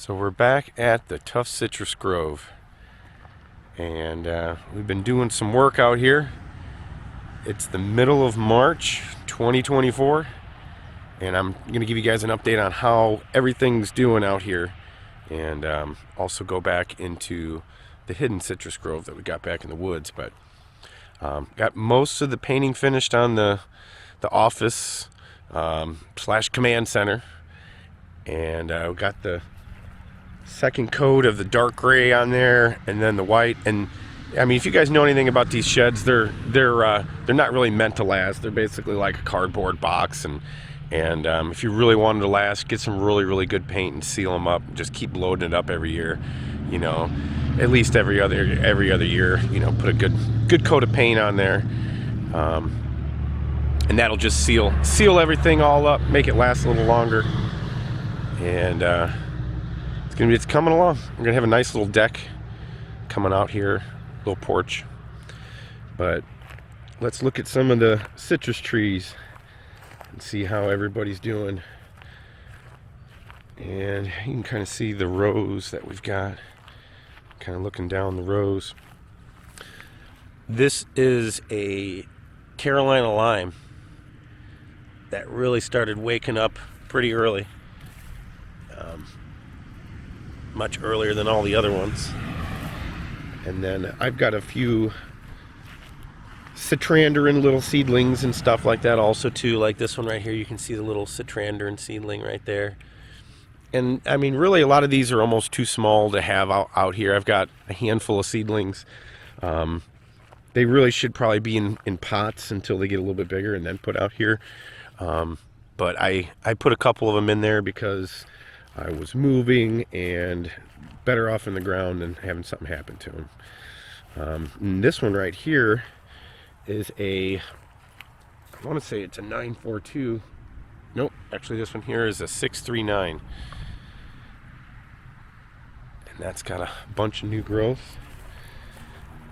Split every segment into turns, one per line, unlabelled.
So we're back at the Tough Citrus Grove, and we've been doing some work out here. It's the middle of March 2024, and I'm going to give you guys an update on how everything's doing out here, and also go back into the hidden citrus grove that we got back in the woods. But got most of the painting finished on the office slash command center, and we got the second coat of the dark gray on there, and then the white. And I mean, if you guys know anything about these sheds, they're not really meant to last. They're basically like a cardboard box, and if you really wanted to last, get some really good paint and seal them up. Just keep loading it up every year, you know, at least every other year. You know, put a good coat of paint on there, and that'll just seal everything all up, make it last a little longer. And it's coming along. We're gonna have a nice little deck coming out here, little porch. But let's look at some of the citrus trees and see how everybody's doing. And you can kind of see the rows that we've got, kind of looking down the rows. This is a Carolina lime that really started waking up pretty early. Much earlier than all the other ones. And then I've got a few citrandarin little seedlings and stuff like that also too, like this one right here. You can see the little citrandarin seedling right there. And I mean, really a lot of these are almost too small to have out here. I've got a handful of seedlings. They really should probably be in pots until they get a little bit bigger and then put out here. But I put a couple of them in there because I was moving, and better off in the ground than having something happen to them. And this one right here is I want to say it's a 942. Nope, actually this one here is a 639. And that's got a bunch of new growth.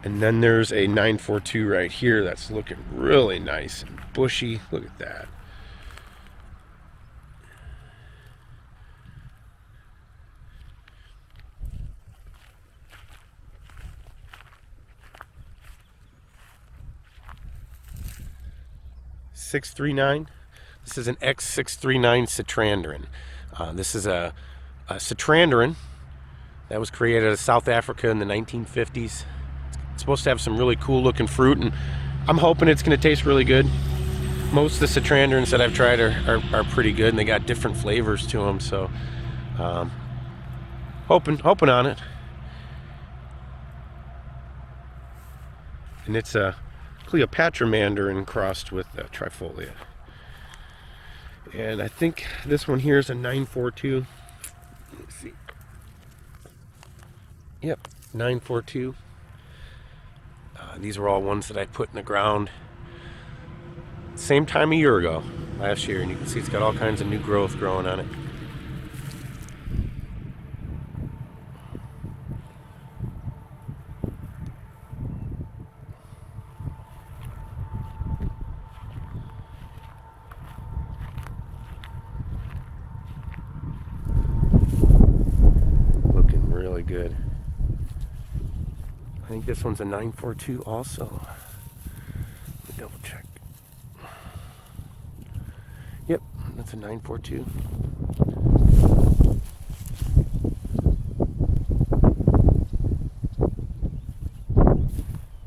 And then there's a 942 right here that's looking really nice and bushy. Look at that. X639. This is an X639 citrandarin. This is a citrandarin that was created out of South Africa in the 1950s. It's supposed to have some really cool looking fruit, and I'm hoping it's going to taste really good. Most of the citrandarins that I've tried are pretty good, and they got different flavors to them. So hoping on it. And it's a Cleopatra mandarin crossed with Trifolia. And I think this one here is a 942. Let's see. Yep, 942. These are all ones that I put in the ground same time a year ago, last year, and you can see it's got all kinds of new growth growing on it. Looking really good. I think this one's a 942 also. Let me double check. Yep, that's a 942.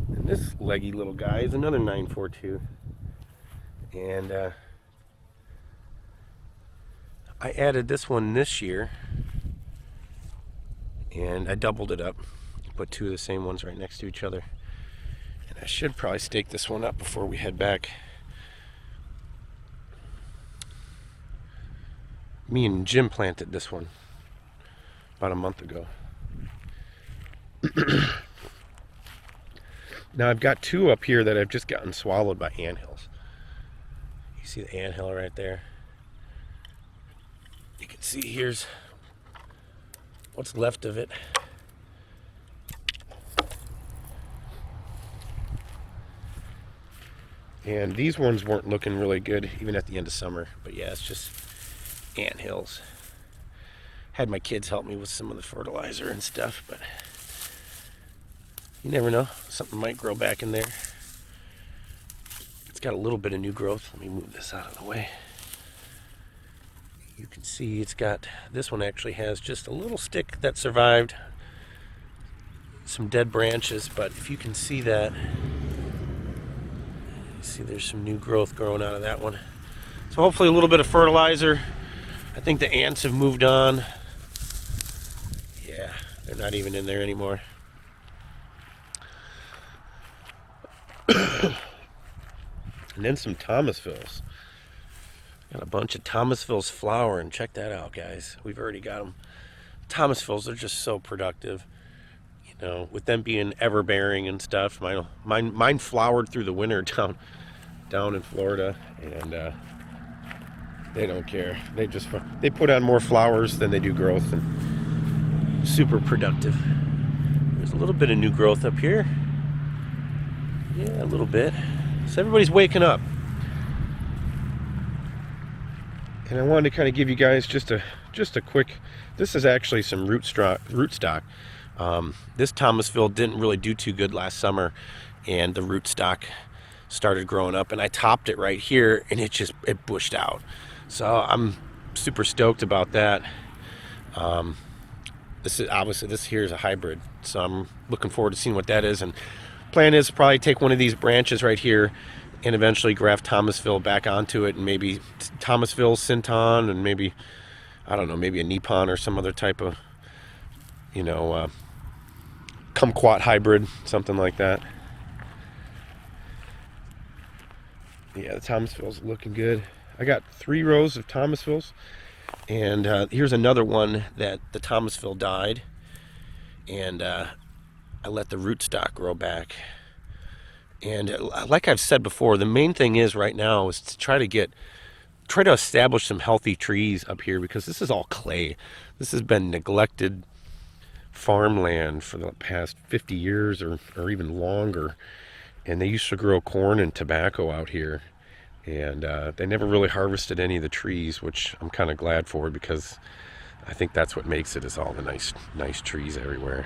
And this leggy little guy is another 942. And I added this one this year, and I doubled it up. Put two of the same ones right next to each other. And I should probably stake this one up before we head back. Me and Jim planted this one about a month ago. Now I've got two up here that I've just gotten swallowed by anthills. You see the anthill right there? You can see here's what's left of it. And these ones weren't looking really good even at the end of summer. But yeah, it's just anthills. Had my kids help me with some of the fertilizer and stuff, but you never know. Something might grow back in there. It's got a little bit of new growth. Let me move this out of the way. You can see it's got, this one actually has just a little stick that survived some dead branches, but if you can see that, you see there's some new growth growing out of that one. So hopefully a little bit of fertilizer. I think the ants have moved on. Yeah, they're not even in there anymore. And then some Thomasvilles. Got a bunch of Thomasvilles flowering. Check that out, guys. We've already got them. Thomasvilles are just so productive. You know, with them being ever-bearing and stuff. Mine flowered through the winter down in Florida, and they don't care. They put on more flowers than they do growth, and super productive. There's a little bit of new growth up here. Yeah, a little bit. So everybody's waking up. And I wanted to kind of give you guys just a quick. This is actually some rootstock. This Thomasville didn't really do too good last summer, and the rootstock started growing up, and I topped it right here, and it bushed out. So I'm super stoked about that. This here is a hybrid, so I'm looking forward to seeing what that is. And plan is to probably take one of these branches right here and eventually graft Thomasville back onto it, and maybe Thomasville, Sinton, and maybe, I don't know, maybe a Nippon or some other type of, kumquat hybrid, something like that. Yeah, the Thomasville's looking good. I got 3 rows of Thomasvilles, and here's another one that the Thomasville died, and I let the rootstock grow back. And like I've said before, the main thing is right now is to try to establish some healthy trees up here, because this is all clay. This has been neglected farmland for the past 50 years or even longer. And they used to grow corn and tobacco out here. And they never really harvested any of the trees, which I'm kind of glad for, because I think that's what makes it, is all the nice trees everywhere.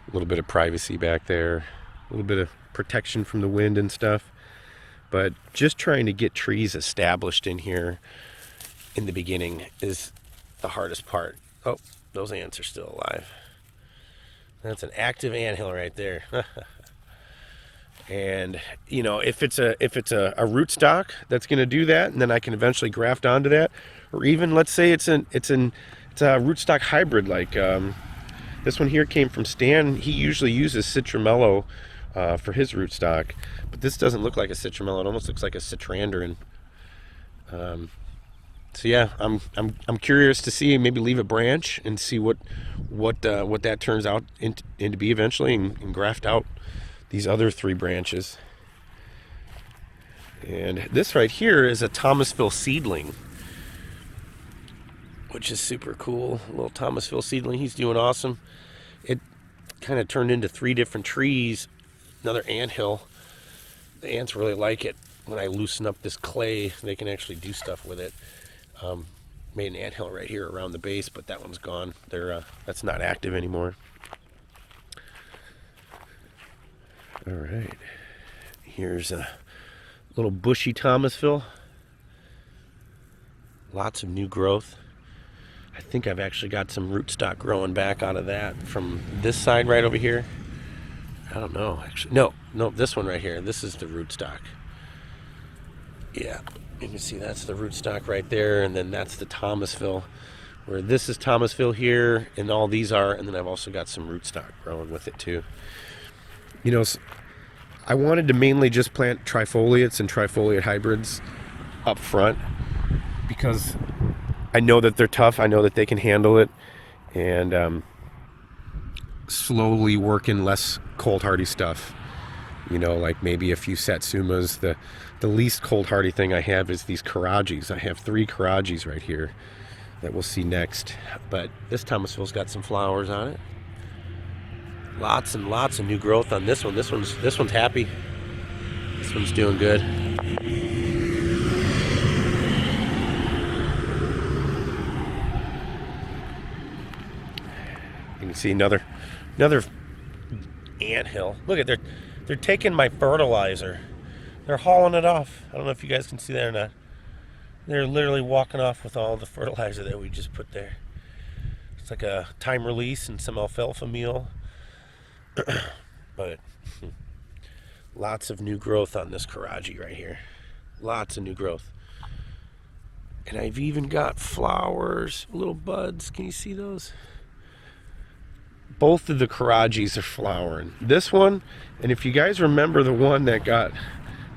A little bit of privacy back there. A little bit of protection from the wind and stuff, but just trying to get trees established in here in the beginning is the hardest part. Oh, those ants are still alive. That's an active anthill right there. And if it's a rootstock that's going to do that, and then I can eventually graft onto that, or even let's say it's a rootstock hybrid, like this one here came from Stan. He usually uses Citramello for his rootstock, but this doesn't look like a Citramello. It almost looks like a Citrandrin. So yeah, I'm curious to see, maybe leave a branch and see what that turns out into be eventually, and graft out these other 3 branches. And this right here is a Thomasville seedling, which is super cool. A little Thomasville seedling. He's doing awesome. It kind of turned into 3 different trees. Another anthill. The ants really like it. When I loosen up this clay, they can actually do stuff with it. Made an anthill right here around the base, but that one's gone. That's not active anymore. All right. Here's a little bushy Thomasville. Lots of new growth. I think I've actually got some rootstock growing back out of that from this side right over here. I don't know, actually. No, this one right here. This is the rootstock. Yeah, you can see that's the rootstock right there, and then that's the Thomasville, where this is Thomasville here, and all these are, and then I've also got some rootstock growing with it too. I wanted to mainly just plant trifoliates and trifoliate hybrids up front, because I know that they're tough. I know that they can handle it, and slowly work in less cold hardy stuff. Like maybe a few Satsumas. The least cold hardy thing I have is these Karajis. I have 3 Karajis right here that we'll see next. But this Thomasville's got some flowers on it. Lots and lots of new growth on this one. This one's happy. This one's doing good. see another anthill. Look at they're taking my fertilizer. They're hauling it off. I don't know if you guys can see that or not. They're literally walking off with all the fertilizer that we just put there. It's like a time release and some alfalfa meal. But lots of new growth on this Karaji right here. Lots of new growth. And I've even got flowers, little buds. Can you see those? Both of the Karajis are flowering. This one, and if you guys remember the one that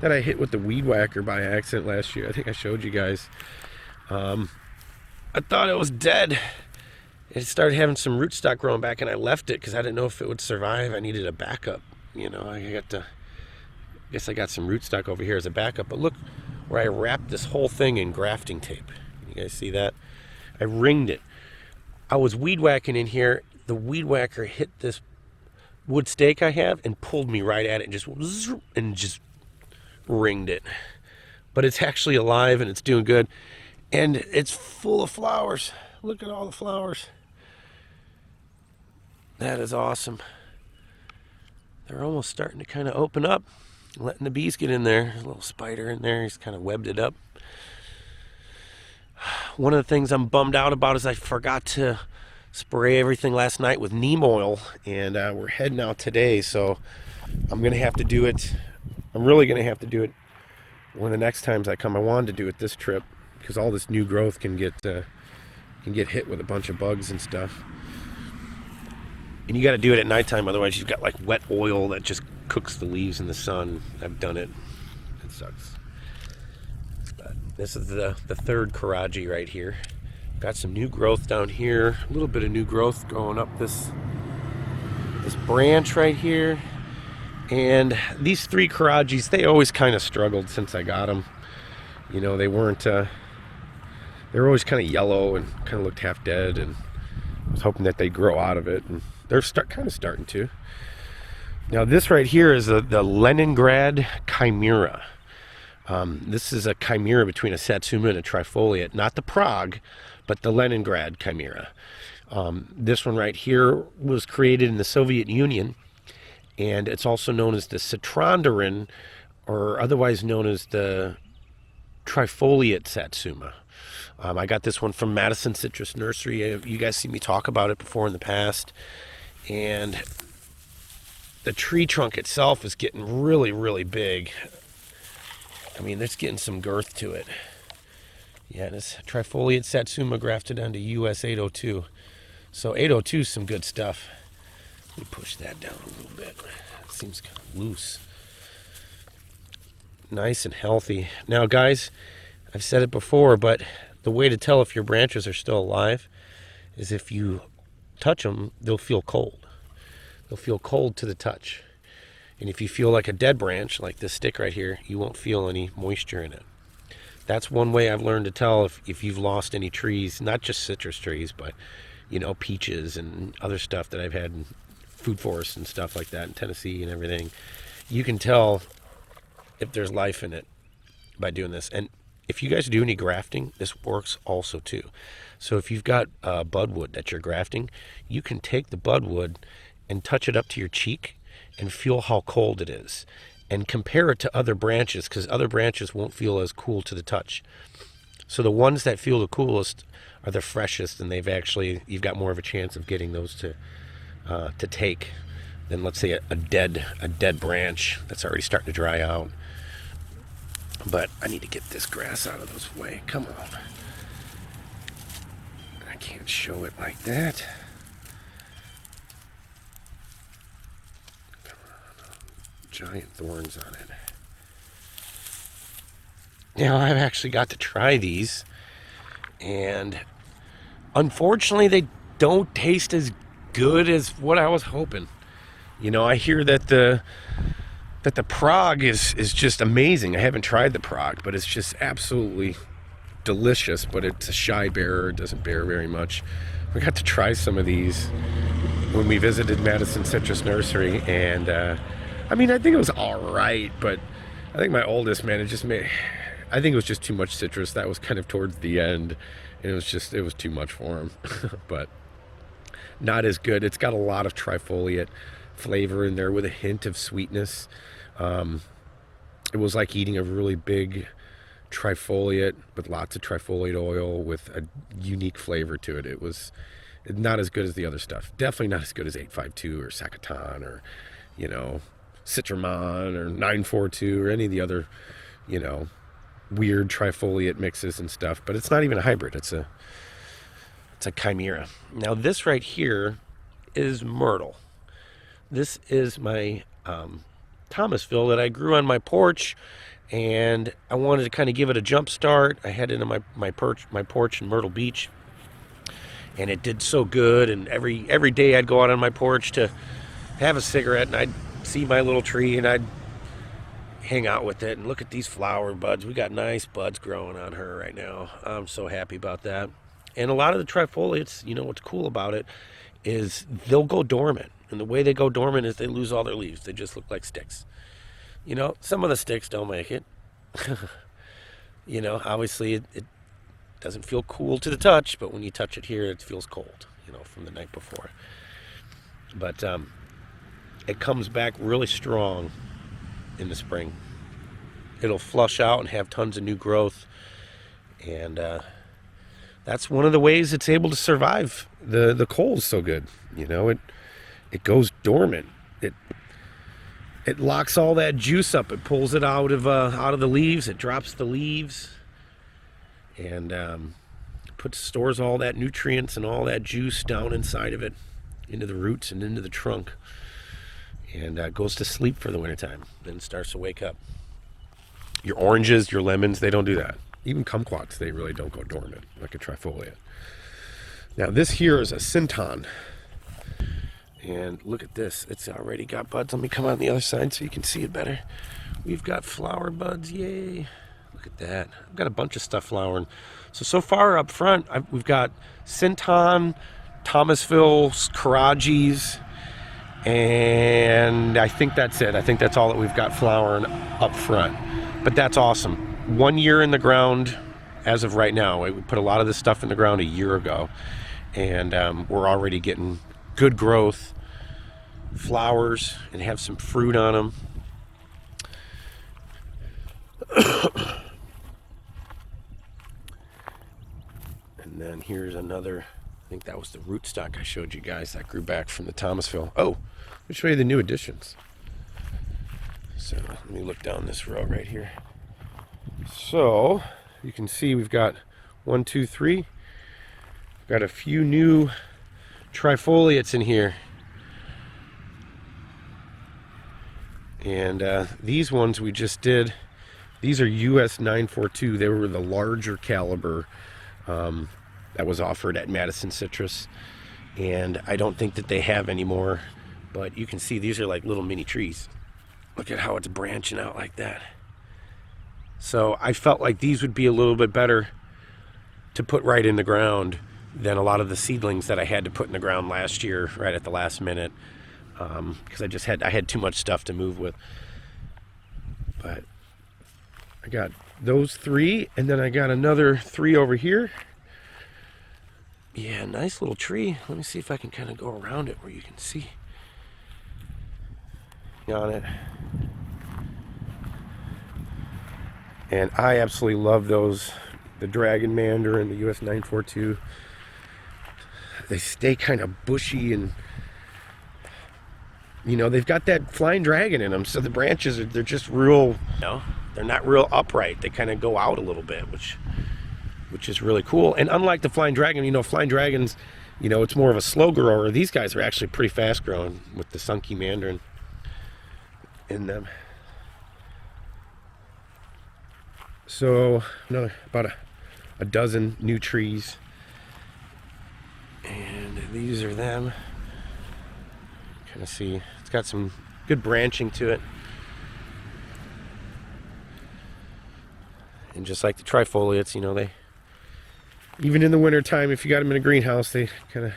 I hit with the weed whacker by accident last year, I think I showed you guys. I thought it was dead. It started having some rootstock growing back, and I left it because I didn't know if it would survive. I needed a backup. You know, I guess I got some rootstock over here as a backup. But look where I wrapped this whole thing in grafting tape. You guys see that? I ringed it. I was weed whacking in here. The weed whacker hit this wood stake I have and pulled me right at it and just ringed it. But it's actually alive and it's doing good. And it's full of flowers. Look at all the flowers. That is awesome. They're almost starting to kind of open up, letting the bees get in there. There's a little spider in there. He's kind of webbed it up. One of the things I'm bummed out about is I forgot to spray everything last night with neem oil, and we're heading out today, so I'm going to have to do it. I'm really going to have to do it one of the next times I come. I wanted to do it this trip because all this new growth can get hit with a bunch of bugs and stuff. And you got to do it at nighttime, otherwise you've got like wet oil that just cooks the leaves in the sun. I've done it. It sucks. But this is the third Karaji right here. Got some new growth down here. A little bit of new growth going up this branch right here. And these three Karajis, they always kind of struggled since I got them. You know, they were always kind of yellow and kind of looked half dead, and I was hoping that they'd grow out of it, and they're kind of starting to. Now this right here is the Leningrad Chimera. This is a chimera between a Satsuma and a trifoliate, not the Prague, but the Leningrad Chimera. This one right here was created in the Soviet Union, and it's also known as the Citrondarin, or otherwise known as the trifoliate Satsuma. I got this one from Madison Citrus Nursery. You guys see me talk about it before in the past. And the tree trunk itself is getting really, really big. I mean, it's getting some girth to it. Yeah, this trifoliate Satsuma grafted onto US 802. So 802 is some good stuff. Let me push that down a little bit. It seems kind of loose. Nice and healthy. Now, guys, I've said it before, but the way to tell if your branches are still alive is if you touch them, they'll feel cold. They'll feel cold to the touch. And if you feel like a dead branch, like this stick right here, you won't feel any moisture in it. That's one way I've learned to tell if you've lost any trees, not just citrus trees, but, you know, peaches and other stuff that I've had in food forests and stuff like that in Tennessee and everything. You can tell if there's life in it by doing this. And if you guys do any grafting, this works also too. So if you've got budwood that you're grafting, you can take the budwood and touch it up to your cheek and feel how cold it is. And compare it to other branches, because other branches won't feel as cool to the touch. So the ones that feel the coolest are the freshest, and you've got more of a chance of getting those to take than, let's say, a dead branch that's already starting to dry out. But I need to get this grass out of this way. Come on. I can't show it like that. Come on. Giant thorns on it. Now, I've actually got to try these, and unfortunately, they don't taste as good as what I was hoping. You know, I hear that the Prague is just amazing. I haven't tried the Prague, but it's just absolutely delicious. But it's a shy bearer. It doesn't bear very much. We got to try some of these when we visited Madison Citrus Nursery, and I mean, I think it was all right, but I think my oldest man, I think it was just too much citrus. That was kind of towards the end, and it was too much for him. But not as good. It's got a lot of trifoliate flavor in there with a hint of sweetness. It was like eating a really big trifoliate with lots of trifoliate oil with a unique flavor to it. It was not as good as the other stuff. Definitely not as good as 852 or Sacaton or, Citramon or 942 or any of the other, weird trifoliate mixes and stuff. But it's not even a hybrid. It's a chimera. Now this right here is Myrtle. This is my Thomasville that I grew on my porch, and I wanted to kind of give it a jump start. I had it in my porch in Myrtle Beach, and it did so good. And every day I'd go out on my porch to have a cigarette, and I'd see my little tree, and I'd hang out with it and look at these flower buds. We got nice buds growing on her right now. I'm so happy about that. And a lot of the trifoliates, what's cool about it is they'll go dormant. And the way they go dormant is they lose all their leaves. They just look like sticks. Some of the sticks don't make it. Obviously it doesn't feel cool to the touch, but when you touch it here, it feels cold, from the night before. But it comes back really strong in the spring. It'll flush out and have tons of new growth. And that's one of the ways it's able to survive the cold so good. It goes dormant. It locks all that juice up. It pulls it out of the leaves. It drops the leaves, and stores all that nutrients and all that juice down inside of it, into the roots and into the trunk, and goes to sleep for the wintertime. Then starts to wake up. Your oranges, your lemons, they don't do that. Even kumquats, they really don't go dormant like a trifoliate. Now this here is a Sinton. And look at this. It's already got buds. Let me come on the other side so you can see it better. We've got flower buds. Yay. Look at that. I've got a bunch of stuff flowering. So far up front, we've got Sinton, Thomasville, Karajis, and I think that's it. I think that's all that we've got flowering up front. But that's awesome. 1 year in the ground as of right now. We put a lot of this stuff in the ground a year ago. And we're already getting good growth, flowers, and have some fruit on them. And then here's another, I think that was the rootstock I showed you guys that grew back from the Thomasville. Oh, let me show you the new additions. So let me look down this row right here. So you can see we've got 1, 2, 3. Got a few new trifoliates in here, and these ones we just did. These are US 942. They were the larger caliber that was offered at Madison Citrus, and I don't think that they have anymore. But you can see these are like little mini trees. Look at how it's branching out like that. So I felt like these would be a little bit better to put right in the ground than a lot of the seedlings that I had to put in the ground last year right at the last minute, because I had too much stuff to move with. But I got those 3, and then I got another 3 over here. Yeah, nice little tree. Let me see if I can kind of go around it where you can see on it. And I absolutely love those, the Dragon Mandarin, the US 942. They stay kind of bushy, and they've got that flying dragon in them, so the branches they're just real, they're not real upright. They kind of go out a little bit, which is really cool. And unlike the flying dragon, flying dragons, it's more of a slow grower. These guys are actually pretty fast growing with the Sunky Mandarin in them. So another about a dozen new trees. And these are them. Kind of see, it's got some good branching to it. And just like the trifoliates, they, even in the winter time, if you got them in a greenhouse, they kind of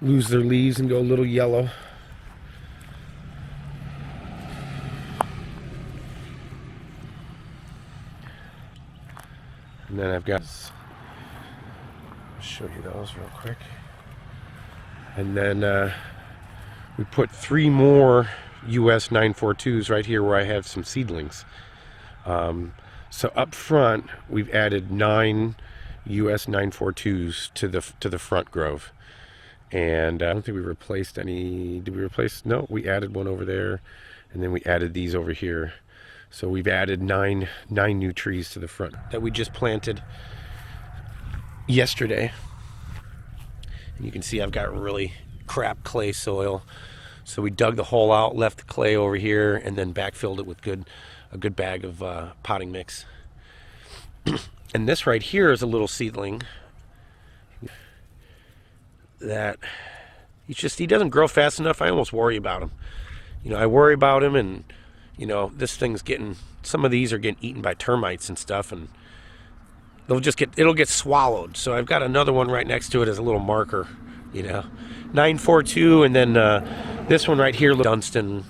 lose their leaves and go a little yellow. And then I've got, I'll show you those real quick. And then we put 3 more US 942s right here where I have some seedlings. So up front, we've added 9 US 942s to the front grove. And I don't think we replaced any. Did we replace? No, we added one over there, and then we added these over here. So we've added nine new trees to the front that we just planted yesterday. And you can see I've got really crap clay soil. So we dug the hole out, left the clay over here, and then backfilled it with a good bag of potting mix. And this right here is a little seedling that he doesn't grow fast enough. I almost worry about him. I worry about him, and this thing's some of these are getting eaten by termites and stuff, and it'll get swallowed. So I've got another one right next to it as a little marker, 942, and then this one right here, Dunstan.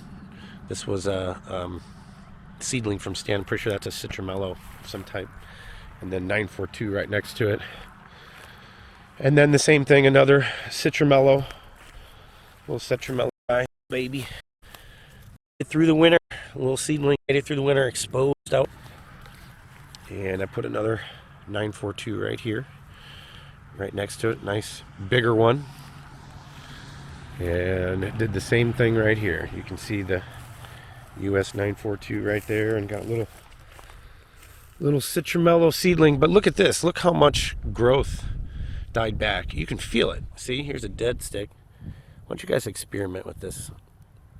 This was a seedling from Stan. I'm pretty sure that's a citramelo of some type. And then 942 right next to it. And then the same thing, another citramelo, little citramelo guy, baby. Through the winter, a little seedling, made it through the winter, exposed out. And I put another 942 right here, right next to it, nice bigger one. And it did the same thing right here. You can see the US 942 right there, and got a little citramelo seedling. But look at this, look how much growth died back. You can feel it. See, here's a dead stick. Why don't you guys experiment with this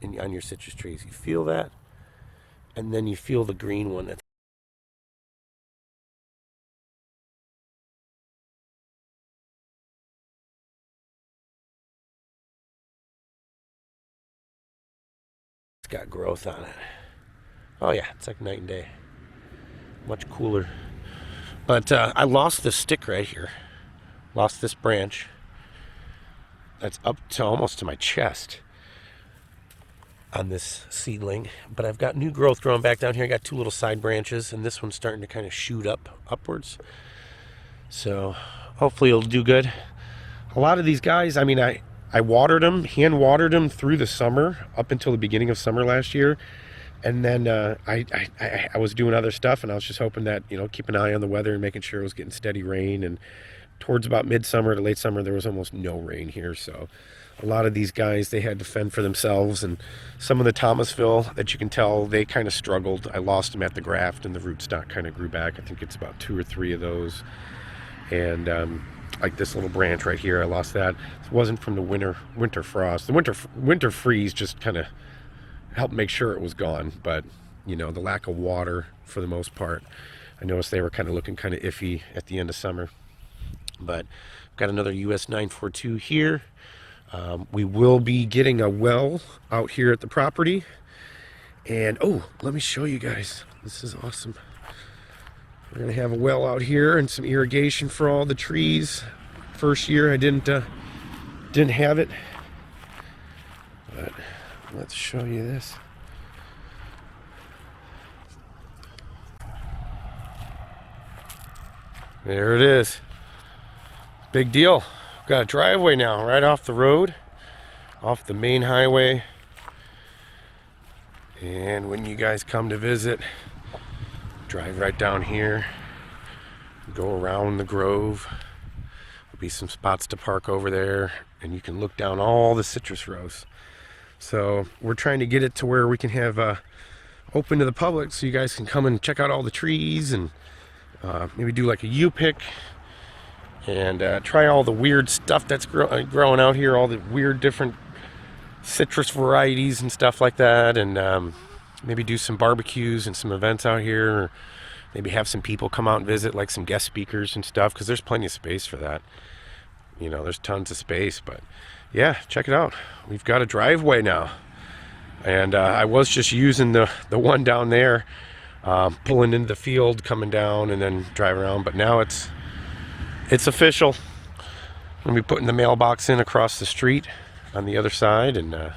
on your citrus trees? You feel that, and then you feel the green one that's got growth on it. Oh yeah, it's like night and day. Much cooler. But I lost this stick right here. Lost this branch. That's up to almost to my chest on this seedling. But I've got new growth growing back down here. I got 2 little side branches, and this one's starting to kind of shoot upwards. So hopefully it'll do good. A lot of these guys, I mean, I watered them, hand watered them through the summer, up until the beginning of summer last year. And then I was doing other stuff, and I was just hoping that, keep an eye on the weather and making sure it was getting steady rain. And towards about midsummer to late summer, there was almost no rain here. So a lot of these guys, they had to fend for themselves. And some of the Thomasville that you can tell, they kind of struggled. I lost them at the graft, and the rootstock kind of grew back. I think it's about 2 or 3 of those. And like this little branch right here, I lost that. It wasn't from the winter frost. The winter freeze just kind of helped make sure it was gone. But the lack of water for the most part, I noticed they were kind of looking kind of iffy at the end of summer. But I've got another US 942 here. We will be getting a well out here at the property. And let me show you guys. This is awesome. We're gonna have a well out here and some irrigation for all the trees. First year I didn't have it, but let's show you this. There it is. Big deal. Got a driveway now right off the road, off the main highway. And when you guys come to visit, drive right down here, go around the grove. There'll be some spots to park over there, and you can look down all the citrus rows. So we're trying to get it to where we can have open to the public, so you guys can come and check out all the trees, and maybe do like a U-pick, and try all the weird stuff that's growing out here, all the weird different citrus varieties and stuff like that, and maybe do some barbecues and some events out here, or maybe have some people come out and visit, like some guest speakers and stuff, because there's plenty of space for that. There's tons of space. But yeah, check it out. We've got a driveway now, and I was just using the one down there, pulling into the field, coming down, and then drive around. But now it's official. I'm gonna be putting the mailbox in across the street on the other side, and